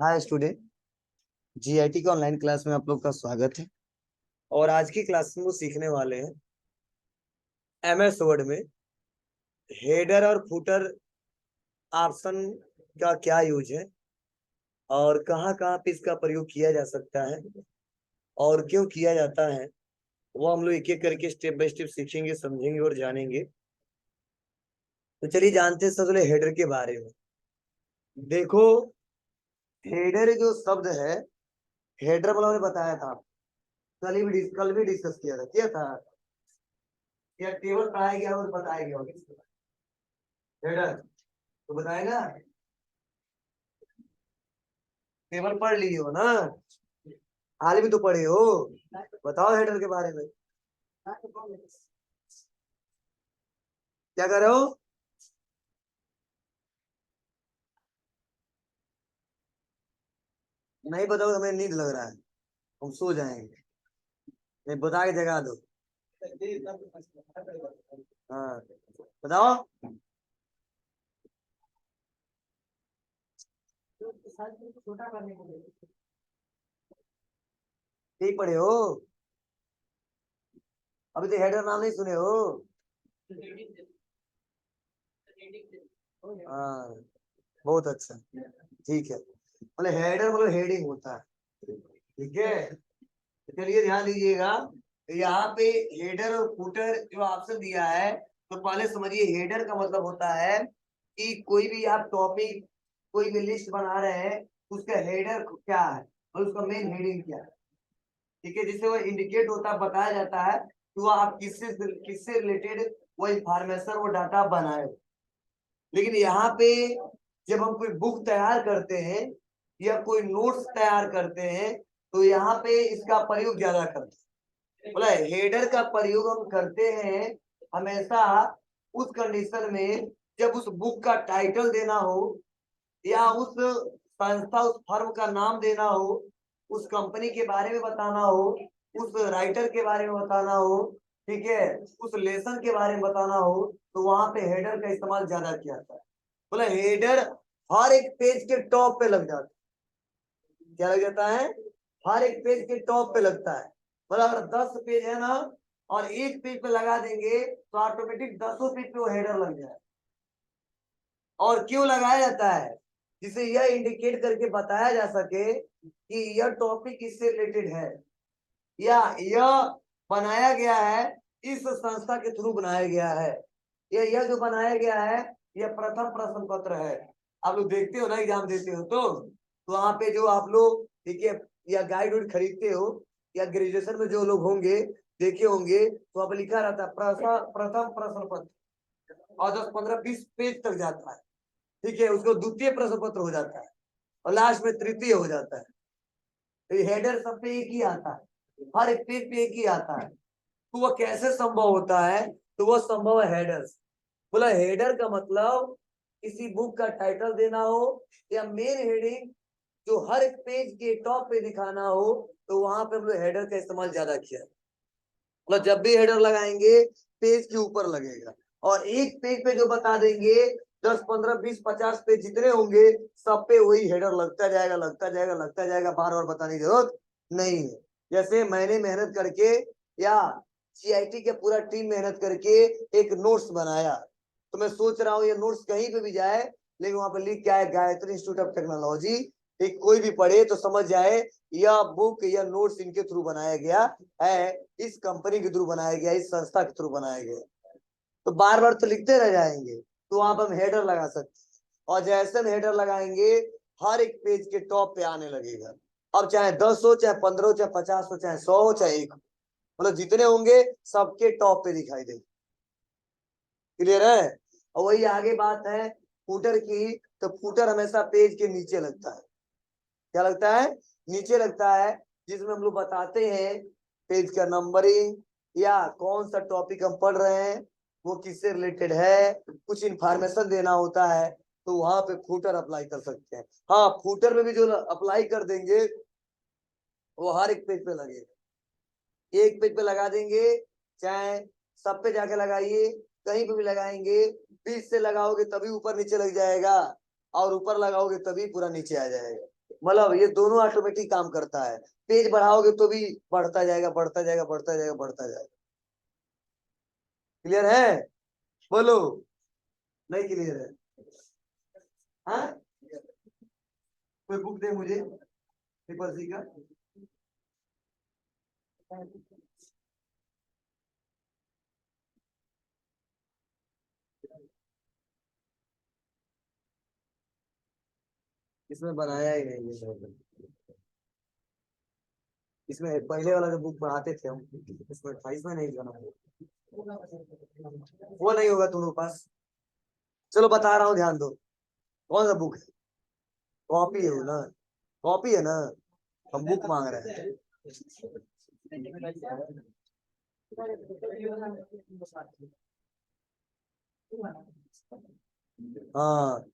Hi student. GIT के online class में आप लोग का स्वागत है। और आज की क्लास में वो सीखने वाले हैं एमएस वर्ड में हेडर और फुटर ऑप्शन का क्या यूज है और कहाँ कहाँ पे इसका प्रयोग किया जा सकता है और क्यों किया जाता है। वो हम लोग एक एक करके स्टेप बाय स्टेप सीखेंगे, समझेंगे और जानेंगे। तो चलिए जानते हैं सबसे पहले हेडर के बारे में। देखो, हेडर जो शब्द है, हेडर वाला मैंने बताया था, कल भी डिस्कस किया था या टेबल पढ़ाया गया और बताया गया होगा हेडर, तो बताएगा। टेबल पढ़ लिए हो ना, हाल भी तो पढ़े हो। बताओ हेडर के बारे में क्या कर रहे हो। नहीं बताओ, हमें नींद लग रहा है, हम सो जाएंगे। नहीं बता के जगा दो। हाँ बताओ। ठीक पढ़े हो, अभी तो हेडर नाम नहीं सुने हो। हाँ बहुत अच्छा, ठीक है। मतलब हेडर मतलब हेडिंग होता है, ठीक है। तो चलिए ध्यान दीजिएगा, यहाँ पे हेडर और फुटर जो ऑप्शन दिया है, तो पहले समझिए हेडर का मतलब होता है कि कोई भी आप टॉपिक, कोई भी लिस्ट बना रहे हैं, उसका हेडर क्या है और उसका मेन हेडिंग क्या है, ठीक है। जिससे वो इंडिकेट होता है, बताया जाता है कि वो आप किससे किससे रिलेटेड वो इंफॉर्मेशन, वो डाटा बनाए। लेकिन यहाँ पे जब हम कोई बुक तैयार करते हैं या कोई नोट्स तैयार करते हैं, तो यहाँ पे इसका प्रयोग ज्यादा करते हैं। बोला हेडर का प्रयोग हम करते हैं हमेशा उस कंडीशन में जब उस बुक का टाइटल देना हो, या उस संस्था, उस फर्म का नाम देना हो, उस कंपनी के बारे में बताना हो, उस राइटर के बारे में बताना हो, ठीक है, उस लेसन के बारे में बताना हो, तो वहां पे हेडर का इस्तेमाल ज्यादा किया जाता है। बोला हेडर हर एक पेज के टॉप पे लग जाता है। क्या लग जाता है? हर एक पेज के टॉप पे लगता है। बोला अगर 10 पेज है ना और एक पेज पे लगा देंगे तो ऑटोमेटिक 10 पेज पे वो हेडर लग जाए। और क्यों लगाया जाता है? जिसे यह इंडिकेट करके बताया जा सके कि यह टॉपिक इससे रिलेटेड है, या यह बनाया गया है, इस संस्था के थ्रू बनाया गया है, यह जो बनाया गया है यह प्रथम प्रश्न पत्र है। आप लोग देखते हो ना, एग्जाम देते हो तो वहां पे जो आप लोग, ठीक है, या गाइड वाइड खरीदते हो, या ग्रेजुएशन में जो लोग होंगे देखे होंगे, तो अब लिखा रहता है प्रथम प्रश्न पत्र, और 10 15 20 पेज तक जाता है, ठीक है। उसको द्वितीय प्रश्न पत्र हो जाता है और लास्ट में तृतीय हो जाता है। तो हेडर सब पे एक ही आता है, हर एक पेज पे एक ही आता है। तो वह कैसे संभव होता है? तो वह संभव है हेडर से। बोला हेडर का मतलब किसी बुक का टाइटल देना हो या मेन हेडिंग जो हर एक पेज के टॉप पे दिखाना हो, तो वहां पे हम लोग हेडर का इस्तेमाल ज्यादा किया। मतलब जब भी हेडर लगाएंगे पेज के ऊपर लगेगा, और एक पेज पे जो बता देंगे 10 15 20 50 पेज जितने होंगे सब पे वही हेडर लगता जाएगा, लगता जाएगा, लगता जाएगा, बार बार बताने की जरूरत नहीं है। जैसे मैंने मेहनत करके, या सीआईटी के पूरा टीम मेहनत करके एक नोट्स बनाया, तो मैं सोच रहा हूँ ये नोट्स कहीं पे भी जाए, लेकिन वहां पर लिख क्या है, गायत्री इंस्टीट्यूट ऑफ टेक्नोलॉजी, एक कोई भी पढ़े तो समझ जाए यह बुक या नोट्स इनके थ्रू बनाया गया है, इस कंपनी के थ्रू बनाया गया, इस संस्था के थ्रू बनाया गया। तो बार बार तो लिखते रह जाएंगे, तो वहां पर हम हेडर लगा सकते हैं। और जैसे हम हेडर लगाएंगे हर एक पेज के टॉप पे आने लगेगा। अब चाहे 10 हो, चाहे 15 हो, चाहे 50 हो, चाहे 100 हो, चाहे 1 हो, मतलब जितने होंगे सबके टॉप पे दिखाई देंगे। क्लियर है? और वही आगे बात है फुटर की, तो फुटर हमेशा पेज के नीचे लगता है। क्या लगता है? नीचे लगता है, जिसमें हम लोग बताते हैं पेज का नंबरिंग, या कौन सा टॉपिक हम पढ़ रहे हैं, वो किससे रिलेटेड है, कुछ इंफॉर्मेशन देना होता है, तो वहां पे फुटर अप्लाई कर सकते हैं। हाँ फुटर में भी जो अप्लाई कर देंगे वो हर एक पेज पे लगेगा। एक पेज पे लगा देंगे, चाहे सब पे जाके लगाइए, कहीं पे भी लगाएंगे, बीच से लगाओगे तभी ऊपर नीचे लग जाएगा, और ऊपर लगाओगे तभी पूरा नीचे आ जाएगा। मतलब ये दोनों ऑटोमेटिक काम करता है। पेज बढ़ाओगे तो भी बढ़ता जाएगा, बढ़ता जाएगा, बढ़ता जाएगा, बढ़ता जाएगा। क्लियर है? बोलो। नहीं क्लियर है? हाँ, कोई बुक दे मुझे ट्रिपल सी का। इसमें बनाया ही नहीं है। इसमें पहले वाला जो बुक पढ़ाते थे हम, इसमें 28 में नहीं बना। वो नहीं होगा तुम्हारे पास। चलो बता रहा हूँ, ध्यान दो। कौन सा बुक है? कॉपी है वो ना? कॉपी है ना? हम बुक मांग रहे हैं। हाँ,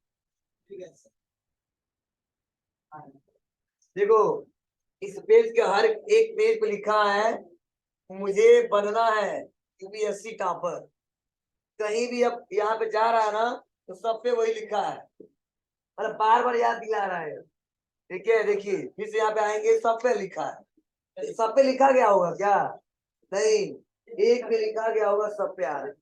देखो, इस पेज के हर एक पेज पे लिखा है, मुझे बनना है यूपीएससी टॉपर। कहीं भी अब यहाँ पे जा रहा है ना, तो सब पे वही लिखा है। मतलब बार बार याद दिला रहा है। ठीक है, देखिए फिर से यहाँ पे आएंगे, सब पे लिखा है। सब पे लिखा गया होगा क्या? नहीं, एक पे लिखा गया होगा, सब पे आ रहा है।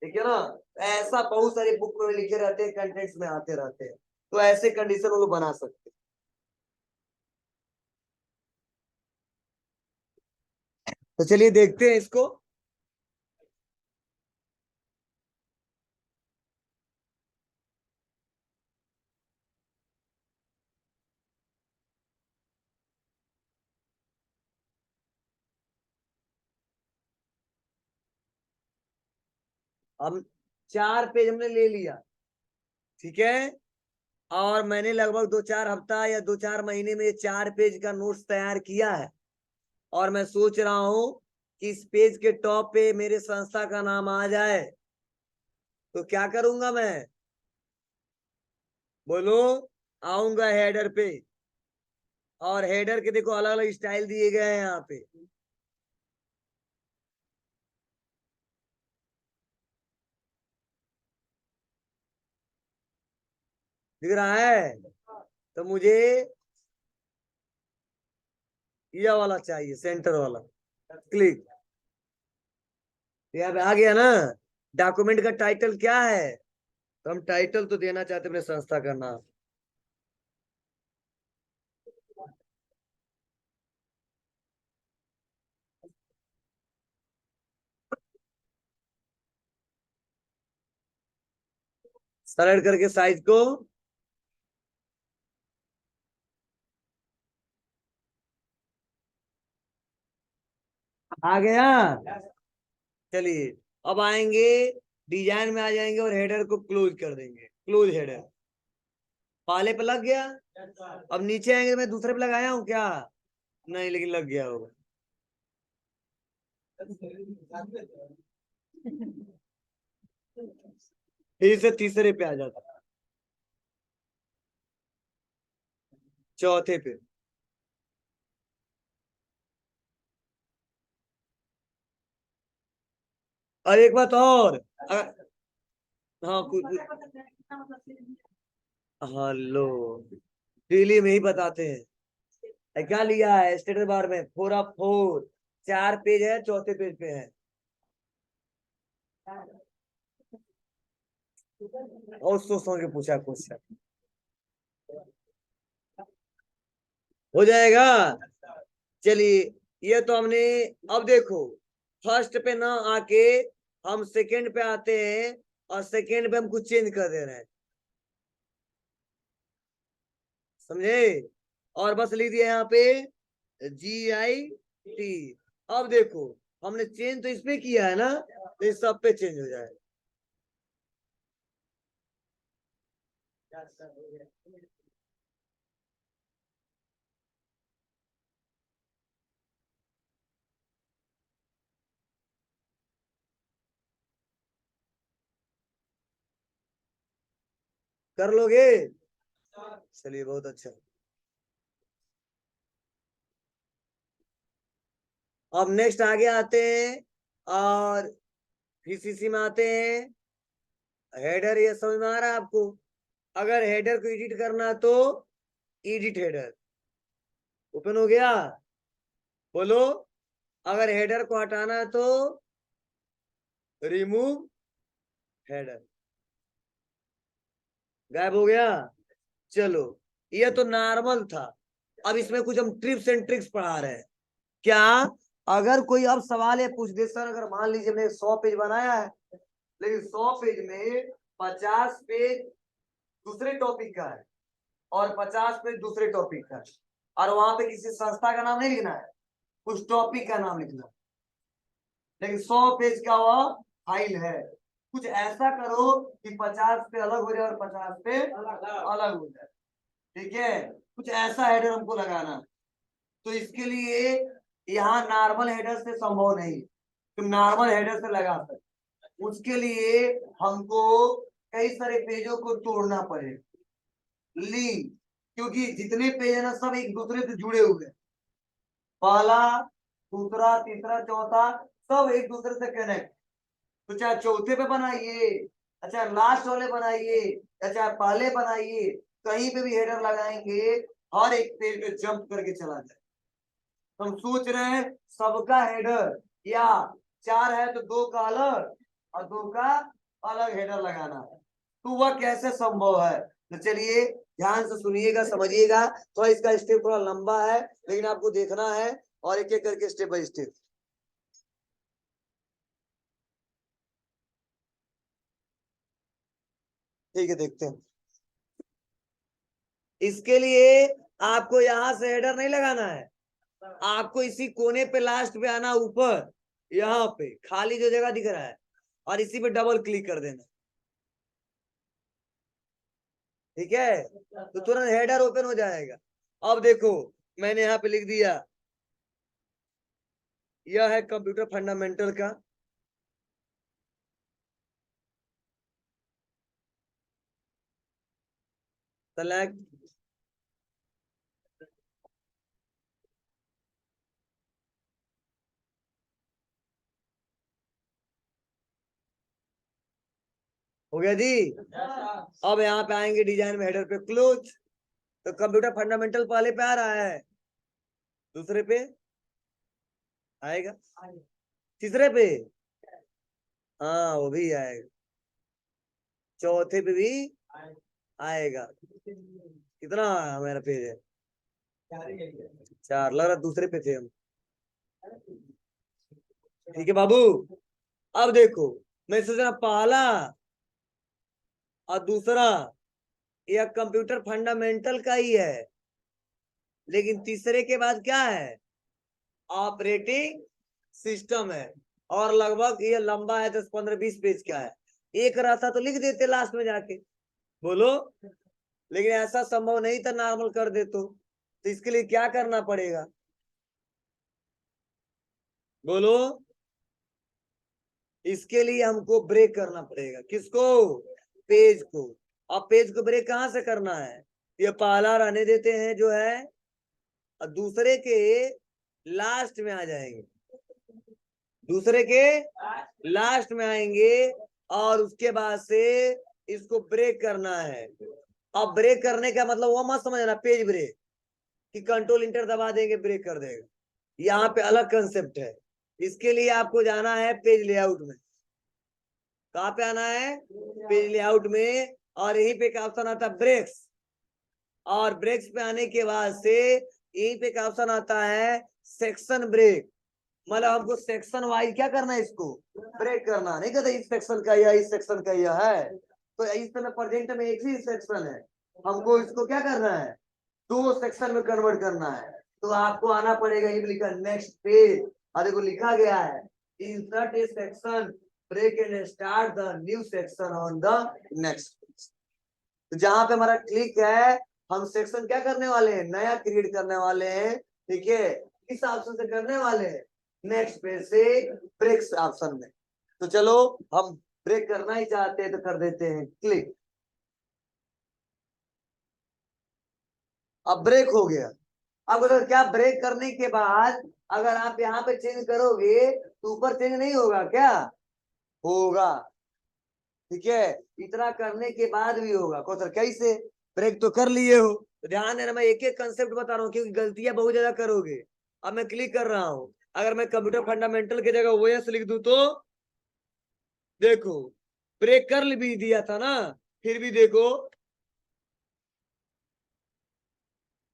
ठीक है ना? ऐसा बहुत सारे बुक में लिखे रहते हैं, कंटेंट्स में आते रहते हैं। तो ऐसे कंडीशन वो लोग बना सकते हैं। तो चलिए देखते हैं इसको। हम 4 पेज हमने ले लिया। ठीक है, और मैंने लगभग 2-4 हफ्ता या 2-4 महीने में 4 पेज का नोट्स तैयार किया है। और मैं सोच रहा हूं कि इस पेज के टॉप पे मेरे संस्था का नाम आ जाए। तो क्या करूंगा मैं? बोलो। आऊंगा हेडर पे, और हेडर के देखो अलग अलग स्टाइल दिए गए हैं यहाँ पे। दिख रहा है? तो मुझे ये वाला चाहिए, सेंटर वाला। क्लिक। यहाँ पे आ गया ना? डॉक्यूमेंट का टाइटल क्या है? तो हम टाइटल तो देना चाहते हैं अपने संस्था का नाम। सेलेक्ट करके साइज को आ गया। चलिए, अब आएंगे डिजाइन में, आ जाएंगे और हेडर को क्लोज कर देंगे। क्लोज हेडर पहले पे लग गया। अब नीचे आएंगे, मैं दूसरे पे लगाया हूँ क्या? नहीं, लेकिन लग गया होगा। फिर से तीसरे पे आ जाता, चौथे पे। और एक बात और, हाँ कुछ, हेलो, डेली में ही बताते हैं। क्या लिया है स्टेटस बार में? 4 ऑफ 4। 4 पेज है, चौथे पेज पे है। और सोच समझ के पूछा क्वेश्चन। हो जाएगा। चलिए, ये तो हमने। अब देखो, फर्स्ट पे ना आके हम सेकंड पे आते हैं, और सेकंड पे हम कुछ चेंज कर दे रहे हैं। समझे? और बस लिख दिया यहाँ पे GIT। अब देखो, हमने चेंज तो इस पे किया है ना, तो इस सब पे चेंज हो जाए। कर लोगे? चलिए, बहुत अच्छा। अब नेक्स्ट आगे आते हैं, और PCC में आते हैं। हेडर ये समझ में आ रहा है आपको? अगर हेडर को एडिट करना तो एडिट हेडर ओपन हो गया। बोलो, अगर हेडर को हटाना है तो रिमूव हेडर, गायब हो गया। चलो, ये तो नॉर्मल था। अब इसमें कुछ हम ट्रिप्स एंड ट्रिक्स पढ़ा रहे हैं। क्या, अगर कोई अब सवाल ये पूछ दे सर, अगर मान लीजिए मैंने 100 पेज बनाया है, लेकिन 100 पेज में 50 पेज दूसरे टॉपिक का है और 50 पेज दूसरे टॉपिक का है, और वहां पे किसी संस्था का नाम नहीं लिखना है, उस टॉपिक का नाम लिखना है, लेकिन 100 पेज का वह फाइल है। कुछ ऐसा करो कि 50 पे अलग हो जाए और 50 पे अलग हो जाए, ठीक है। कुछ ऐसा हेडर हमको लगाना, तो इसके लिए यहाँ नॉर्मल हेडर से संभव नहीं, तो नॉर्मल हेडर से लगा सकते। उसके लिए हमको कई सारे पेजों को तोड़ना पड़ेगा, लिंक, क्योंकि जितने पेज है ना सब एक दूसरे से जुड़े हुए हैं। पहला, दूसरा, तीसरा, चौथा, सब एक दूसरे से कनेक्ट। तो चाहे चौथे पे बनाइए, अच्छा लास्ट वाले बनाइए, अच्छा पहले बनाइए, कहीं पे भी हेडर लगाएंगे हर एक पेज पे जंप करके चला जाए। हम सोच रहे हैं सबका हेडर, या 4 है तो 2 का अलग और 2 का अलग हेडर लगाना है, तो वह कैसे संभव है। तो चलिए ध्यान से सुनिएगा, समझिएगा। तो इसका स्टेप थोड़ा लंबा है, लेकिन आपको देखना है और एक एक करके स्टेप बाय स्टेप। ठीक है, देखते हैं। इसके लिए आपको यहां से हेडर नहीं लगाना है, आपको इसी कोने पे लास्ट पे आना, ऊपर यहाँ पे खाली जो जगह दिख रहा है, और इसी पे डबल क्लिक कर देना, ठीक है। तो तुरंत हेडर ओपन हो जाएगा। अब देखो, मैंने यहाँ पे लिख दिया, यह है कंप्यूटर फंडामेंटल का, सेलेक्ट, हो गया जी। अब यहाँ पे आएंगे डिजाइन में, हेडर पे क्लोज, तो कंप्यूटर फंडामेंटल पहले पे आ रहा है, दूसरे पे आएगा, तीसरे पे हाँ वो भी आएगा, चौथे पे भी आएगा। कितना मेरा पेज है, 4, लग रहा दूसरे पे थे हम। ठीक है बाबू। अब देखो, मैं सोच रहा पहला और दूसरा यह कंप्यूटर फंडामेंटल का ही है, लेकिन तीसरे के बाद क्या है, ऑपरेटिंग सिस्टम है, और लगभग ये लंबा है, 10-15-20 पेज का है। एक रहता तो लिख देते लास्ट में जाके, बोलो, लेकिन ऐसा संभव नहीं था, नॉर्मल कर दे तो इसके लिए क्या करना पड़ेगा, बोलो। इसके लिए हमको ब्रेक करना पड़ेगा, किसको, पेज को। अब पेज को ब्रेक कहाँ से करना है, ये पहला रहने देते हैं जो है, और दूसरे के लास्ट में आ जाएंगे, दूसरे के लास्ट में आएंगे, और उसके बाद से इसको ब्रेक करना है। अब ब्रेक करने का मतलब वो मत समझना पेज ब्रेक कि कंट्रोल इंटर दबा देंगे ब्रेक कर देगा, यहाँ पे अलग कंसेप्ट है। इसके लिए आपको जाना है पेज लेआउट में। कहाँ पे आना है, पेज लेआउट में, और यहीं पे एक ऑप्शन आता है ब्रेक्स, और ब्रेक्स पे आने के बाद से यहीं पे एक ऑप्शन आता है सेक्शन ब्रेक। मतलब हमको सेक्शन वाइज क्या करना है, इसको ब्रेक करना, नहीं कहते इस सेक्शन का यह, इस सेक्शन का यह है, तो इस समय प्रेजेंट में एक ही सेक्शन है, हमको इसको क्या करना है, 2 सेक्शन में कन्वर्ट करना है। तो आपको आना पड़ेगा, ये लिखा नेक्स्ट पेज, और देखो लिखा गया है insert a section break and start the new section on the next page. तो जहां पे हमारा क्लिक है, हम सेक्शन क्या करने वाले हैं, नया क्रिएट करने वाले हैं, ठीक है। इस ऑप्शन से करने वाले हैं, नेक्स्ट पेज से ब्रेक्स ऑप्शन में। तो चलो, हम ब्रेक करना ही चाहते हैं तो कर देते हैं क्लिक, अब ब्रेक हो गया। अब अगर क्या ब्रेक करने के बाद अगर आप यहाँ पे चेंज करोगे तो ऊपर चेंज नहीं होगा क्या, होगा, ठीक है। इतना करने के बाद भी होगा, कौन सर कैसे, ब्रेक तो कर लिए हो, तो ध्यान देना, मैं एक एक कंसेप्ट बता रहा हूँ क्योंकि गलतियां बहुत ज्यादा करोगे। अब मैं क्लिक कर रहा हूँ, अगर मैं कंप्यूटर फंडामेंटल की जगह ओएस लिख दूं तो देखो ब्रेक कर भी दिया था ना, फिर भी देखो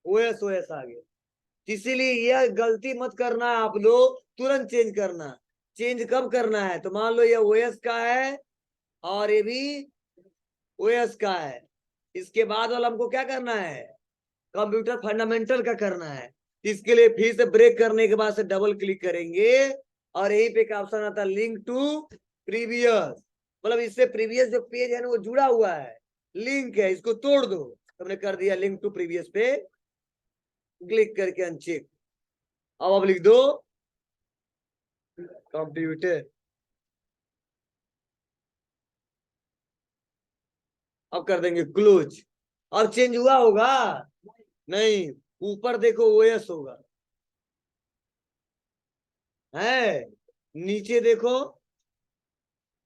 ओएस ओएस आ गया। इसीलिए यह गलती मत करना आप लोग, तुरंत चेंज करना। चेंज कब करना है, तो मान लो ये ओएस का है और ये भी ओएस का है, इसके बाद वाला हमको क्या करना है, कंप्यूटर फंडामेंटल का करना है। इसके लिए फिर से ब्रेक करने के बाद से डबल क्लिक करेंगे और यहीं पे एक ऑप्शन आता है लिंक टू प्रीवियस, मतलब इससे प्रीवियस जो पेज है ना वो जुड़ा हुआ है, लिंक है, इसको तोड़ दो। हमने कर दिया लिंक टू प्रीवियस पे क्लिक करके अनचेक। अब लिख दो कंप्यूटर, अब कर देंगे क्लोज। अब चेंज हुआ होगा नहीं, ऊपर देखो ओएस होगा है, नीचे देखो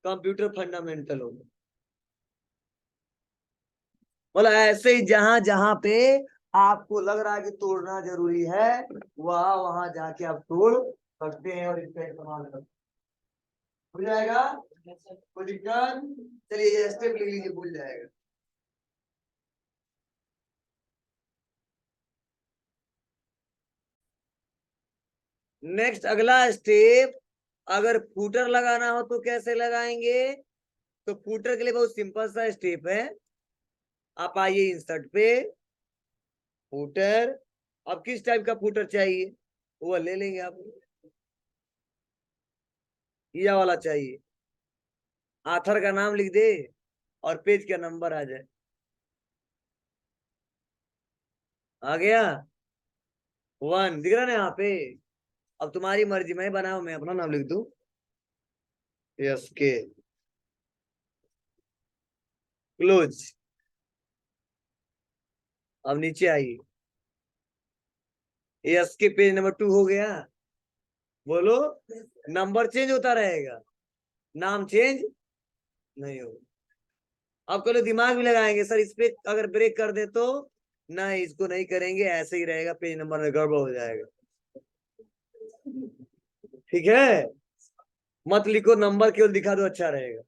कंप्यूटर फंडामेंटल होगा। मतलब ऐसे ही जहां जहां पे आपको लग रहा है कि तोड़ना जरूरी है, वहां वहां जाके आप तोड़ सकते हैं और इसका इस्तेमाल कर भूल जाएगा, कोई दिक्कत। चलिए ये स्टेप लिख लीजिए, भूल जाएगा। नेक्स्ट अगला स्टेप, अगर फूटर लगाना हो तो कैसे लगाएंगे, तो फूटर के लिए बहुत सिंपल सा स्टेप है। आप आइए इंसर्ट पे, फूटर, अब किस टाइप का फूटर चाहिए वो ले लेंगे आप, ये वाला चाहिए, आथर का नाम लिख दे और पेज का नंबर आ जाए, आ गया 1 दिख रहा ना यहाँ पे। अब तुम्हारी मर्जी, मैं बनाऊं, मैं अपना नाम लिख दूं, यस के क्लोज। अब नीचे आइए, यस के पेज नंबर 2 हो गया, बोलो। नंबर चेंज होता रहेगा, नाम चेंज नहीं होगा। अब कल दिमाग भी लगाएंगे सर इस पे अगर ब्रेक कर दे तो, नहीं इसको नहीं करेंगे, ऐसे ही रहेगा, पेज नंबर में गड़बड़ हो जाएगा, ठीक है। मत लिखो, नंबर केवल दिखा दो, अच्छा रहेगा।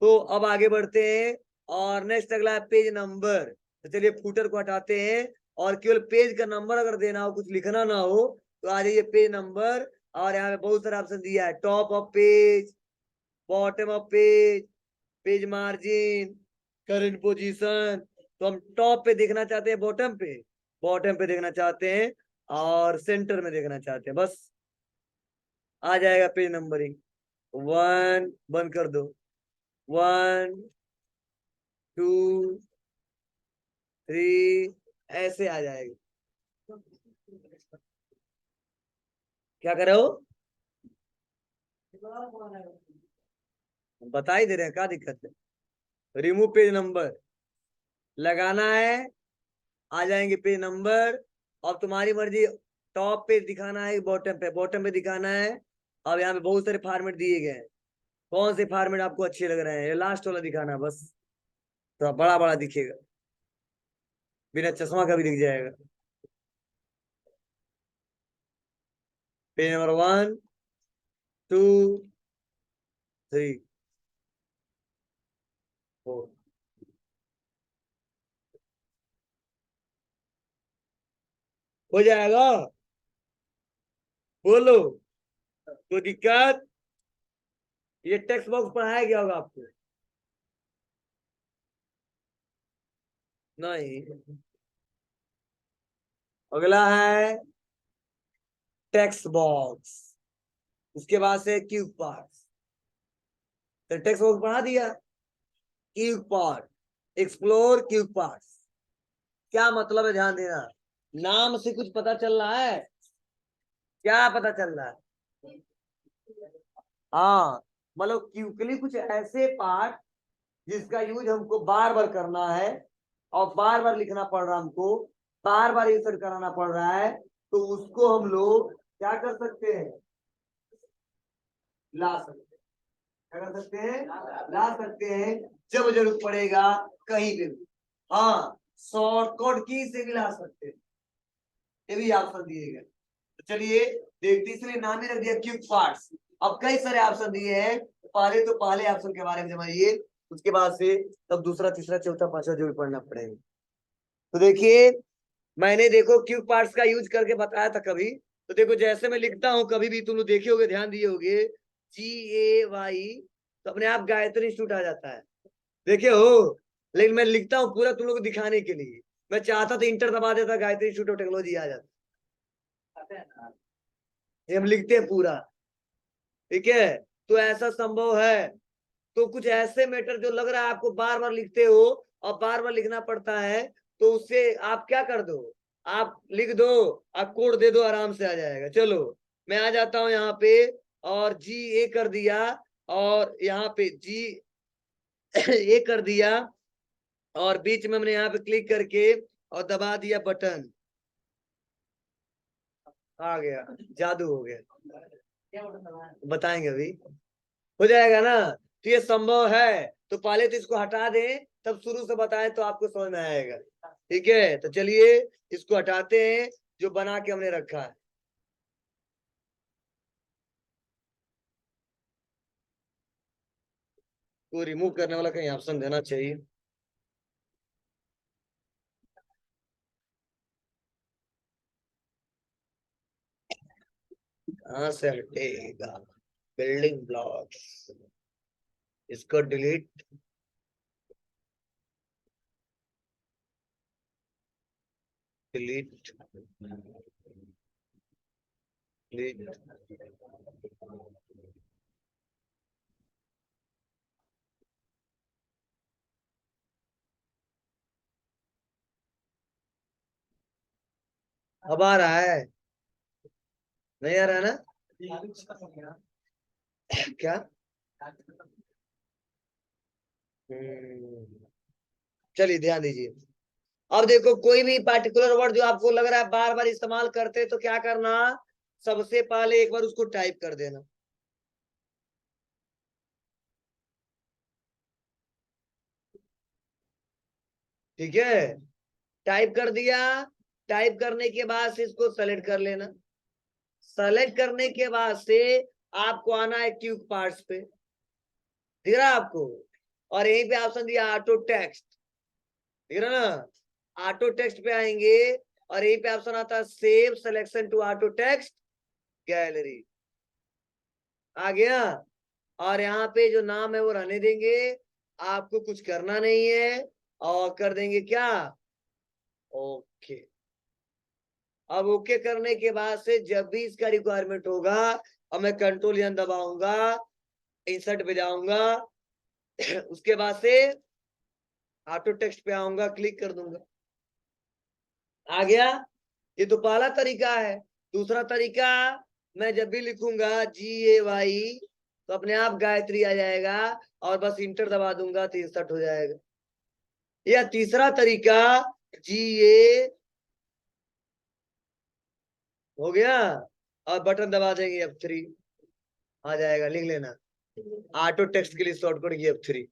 तो अब आगे बढ़ते हैं और नेक्स्ट अगला है पेज नंबर। तो चलिए फूटर को हटाते हैं और केवल पेज का नंबर अगर देना हो, कुछ लिखना ना हो, तो आ जाइए पेज नंबर। और यहाँ पे बहुत सारा ऑप्शन दिया है, top of page, bottom of page, page margin, current position. तो हम टॉप पे देखना चाहते हैं, बॉटम पे, बॉटम पे देखना चाहते हैं और सेंटर में देखना चाहते हैं, बस आ जाएगा पेज नंबरिंग। 1 बंद कर दो, 1 2 3 ऐसे आ जाएगा। क्या करे हो, बता ही दे रहे हैं, क्या दिक्कत है। रिमूव पेज नंबर लगाना है, आ जाएंगे पेज नंबर। अब तुम्हारी मर्जी, टॉप पे दिखाना है बॉटम पे, बॉटम पे दिखाना है। अब यहाँ पे बहुत सारे फॉर्मेट दिए गए हैं, कौन से फॉर्मेट आपको अच्छे लग रहे हैं, ये लास्ट वाला दिखाना है बस, तो बड़ा बड़ा दिखेगा, बिना चश्मा का भी दिख जाएगा। पेज नंबर 1 2 3 4 हो जाएगा, बोलो कोई दिक्कत। ये टेक्स्ट बॉक्स पढ़ाया गया होगा आपको, नहीं। अगला है टेक्स्ट बॉक्स, उसके बाद से क्यूब पार्ट। तो टेक्स्ट बॉक्स पढ़ा दिया, cube part, explore cube part, क्या मतलब है ध्यान देना, नाम से कुछ पता चल रहा है, क्या पता चल रहा है, हाँ, मतलब क्यूकली कुछ ऐसे पार्ट जिसका यूज हमको बार बार करना है और बार बार लिखना पड़ रहा है हमको, बार बार इंसर्ट कराना पड़ रहा है, तो उसको हम लोग क्या कर सकते हैं, ला सकते हैं। क्या कर सकते हैं, ला सकते हैं जब जरूरत पड़ेगा, कहीं पे भी। हाँ, शॉर्टकट की से भी ला सकते हैं, ये भी ऑप्शन दिए गए। तो चलिए देखते, इसलिए नाम ही रख दिया क्विक पार्ट्स। अब कई सारे ऑप्शन दिए हैं, पहले पहले ऑप्शन के बारे में समझिए, उसके बाद से तब दूसरा तीसरा चौथा पांचवा जो भी पढ़ना पड़ेगा। तो देखिए मैंने देखो क्विक पार्ट्स का यूज करके बताया था कभी, तो देखो जैसे मैं लिखता हूँ, कभी भी तुम लोग देखे होगे, ध्यान दिए होगे, GAY, तो अपने आप गायत्री इंस्टीट्यूट आ जाता है, देखे हो। लेकिन मैं लिखता हूँ पूरा तुम लोग को दिखाने के लिए, मैं चाहता तो इंटर दबा देता, गायत्री इंस्टीट्यूट ऑफ टेक्नोलॉजी आ जाता, ये हम लिखते हैं पूरा, ठीक है। तो ऐसा संभव है, तो कुछ ऐसे मैटर जो लग रहा है आपको बार बार लिखते हो और बार बार लिखना पड़ता है, तो उससे आप क्या कर दो, आप लिख दो, आप कोड दे दो, आराम से आ जाएगा। चलो मैं आ जाता हूं यहाँ पे, और GA कर दिया, और यहाँ पे GA कर दिया, और बीच में हमने यहाँ पे क्लिक करके और दबा दिया बटन, आ गया, जादू हो गया, बताएंगे अभी, हो जाएगा ना। तो ये संभव है, तो पहले तो इसको हटा दें, तब शुरू से बताएं तो आपको समझ में आएगा, ठीक है। तो चलिए इसको हटाते हैं जो बना के हमने रखा है। को रिमूव करने वाला कहीं ऑप्शन देना चाहिए, कहाँ से हटेगा, बिल्डिंग ब्लॉक्स, इसको डिलीट, डिलीट, डिलीट। अब आ रहा है, नहीं आ रहा है ना, क्या? चलिए ध्यान दीजिए, अब देखो कोई भी पार्टिकुलर वर्ड जो आपको लग रहा है बार बार इस्तेमाल करते, तो क्या करना, सबसे पहले एक बार उसको टाइप कर देना, ठीक है। टाइप कर दिया, टाइप करने के बाद से इसको सेलेक्ट कर लेना, सेलेक्ट करने के बाद से आपको आना है क्विक पार्ट्स पे, दिख रहा है आपको, और यहीं पे ऑप्शन दिया ऑटो टेक्स्ट, दिख रहा ना, ऑटो टेक्स्ट पे आएंगे, और यहीं पे ऑप्शन आता है save selection to auto text gallery, आ गया। और यहाँ पे जो नाम है वो रहने देंगे, आपको कुछ करना नहीं है, और कर देंगे क्या, ओके। अब ओके करने के बाद से जब भी इसका रिक्वायरमेंट होगा, अब मैं कंट्रोल एन दबाऊंगा, इंसर्ट पे जाऊंगा, उसके बाद से ऑटो टेक्स्ट पे आऊंगा, क्लिक कर दूंगा, आ गया। ये तो पहला तरीका है। दूसरा तरीका, मैं जब भी लिखूंगा GAY, तो अपने आप गायत्री आ जाएगा, और बस इंटर दबा दूंगा तो इंसर्ट हो जाएगा। या तीसरा तरीका, GA हो गया, और बटन दबा देंगे F3, आ जाएगा, लिख लेना, ऑटो टेक्स्ट के लिए शॉर्टकट ये F3।